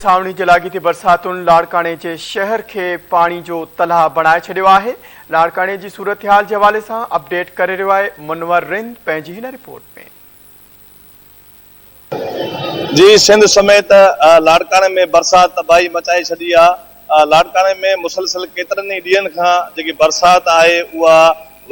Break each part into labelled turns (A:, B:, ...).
A: सावणी जे लाॻीती बरसातुनि लाड़काणे जे शहर के पानी जो तलाह बणाए छॾियो आहे। लाड़काणे जी सूरतहाल जे हवाले सां अपडेट करे रहियो आहे मुनवर रिंद पंहिंजी हिन रिपोर्ट में।
B: जी सिंध समेत लाड़काणे में बरसात तबाही मचाए छॾी आहे। लाड़काणे में मुसलसल केतिरनि ई ॾींहंनि खां जेकी बरसात आहे उहा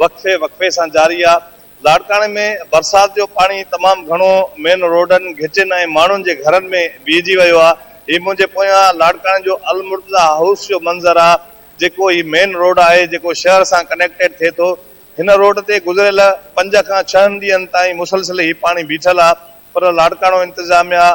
B: वक़्फ़े सां जारी आहे। लाड़काणे में बरसात जो पानी तमामु घणो मेन रोडनि घिचनि ऐं माण्हुनि जे घरनि में बीहजी वियो आहे। ही मुंहिंजे पोयां लाड़काणे जो अलमुर्तज़ा हाउस जो मंज़र आहे, जेको ही मेन रोड आहे जेको शहर सां कनेक्टेड थिए थो। हिन रोड ते गुज़िरियल 5 खां 6 ॾींहंनि ताईं मुसलसल ही पानी बीठल आहे, पर लाड़काणो इंतज़ामिया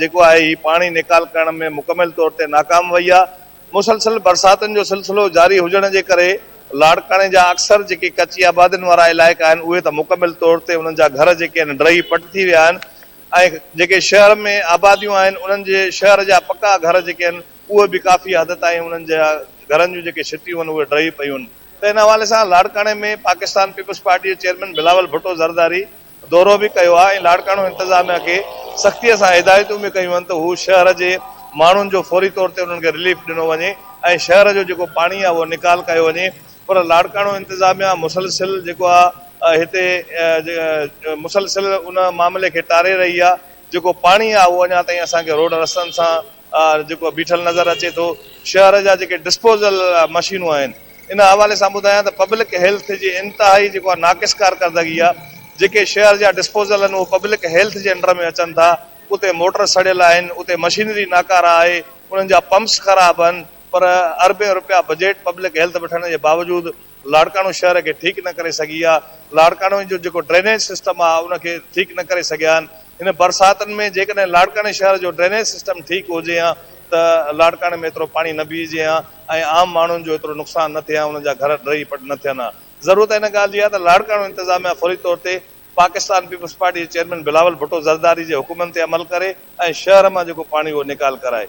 B: जेको आहे ही पानी निकाल करण में मुकमिल तौर ते नाकाम वई आहे। मुसलसल बरसातुनि जो सिलसिलो जारी हुजण जे करे लाड़काणे जा अक्सर जेके कची आबादियुनि वारा इलाइक़ा आहिनि उहे त मुकमिल तौर ते उन्हनि जा घर जेके आहिनि ड्रही पट थी विया आहिनि ऐं जेके शहर में आबादियूं आहिनि उन्हनि जे शहर जा पक्का घर जेके आहिनि उहे बि काफ़ी हद ताईं उन्हनि जा घरनि जूं जेके छितियूं आहिनि उहे ड्रही पयूं आहिनि। त हिन हवाले सां लाड़काणे में पाकिस्तान पीपल्स पार्टी जे चेयरमैन बिलावल भुट्टो ज़रदारी दौरो बि कयो आहे ऐं लाड़काणो इंतज़ामिया खे सख़्तीअ सां हिदायतूं बि कयूं आहिनि त हू शहर जे माण्हुनि जो फौरी तौर ते उन्हनि खे रिलीफ ॾिनो वञे ऐं शहर जो जेको पाणी आहे उहो निकाल कयो वञे। पर लाड़काणो इंतज़ामिया मुसलसिल जेको आहे हिते मुसलसिल उन मामले खे टारे रही आहे। जेको पाणी आहे उहो अञा ताईं असांखे रोड रस्तनि सां जेको बीठल नज़र अचे थो। शहर जा जेके डिस्पोज़ल मशीनूं आहिनि इन हवाले सां ॿुधायां त पब्लिक हेल्थ जी इंतिहाई जेको आहे नाक़िस कारकरदगी आहे। जेके शहर जा डिस्पोज़ल आहिनि उहे पब्लिक हेल्थ जे अंडर में अचनि था। उते मोटर सड़ियल आहिनि, उते मशीनरी नाकारा आहे, उन्हनि जा पंप्स ख़राब आहिनि, पर अरबे रुपया बजट पब्लिक हेल्थ वठण जे बावजूदि लाड़काणो शहर खे ठीकु न करे सघी आहे। लाड़काणो जो जेको ड्रेनेज सिस्टम आहे उनखे ठीकु न करे सघिया आहिनि। हिन बरसातुनि में जेकॾहिं लाड़काणे शहर जो ड्रेनेज सिस्टम ठीकु हुजे हा त लाड़काणे में एतिरो पाणी न बीहजे हा ऐं आम माण्हुनि जो एतिरो नुक़सानु न थिए हा, उन्हनि जा घर ड्रही पट न थियनि हा। ज़रूरत हिन ॻाल्हि जी आहे त लाड़काणो इंतज़ामिया फौरी तौर ते पाकिस्तान पीपल्स पार्टी जे चेयरमैन बिलावल भुट्टो ज़रदारी जे हुकुमनि ते अमल करे ऐं शहर मां जेको पाणी उहो निकाल कराए।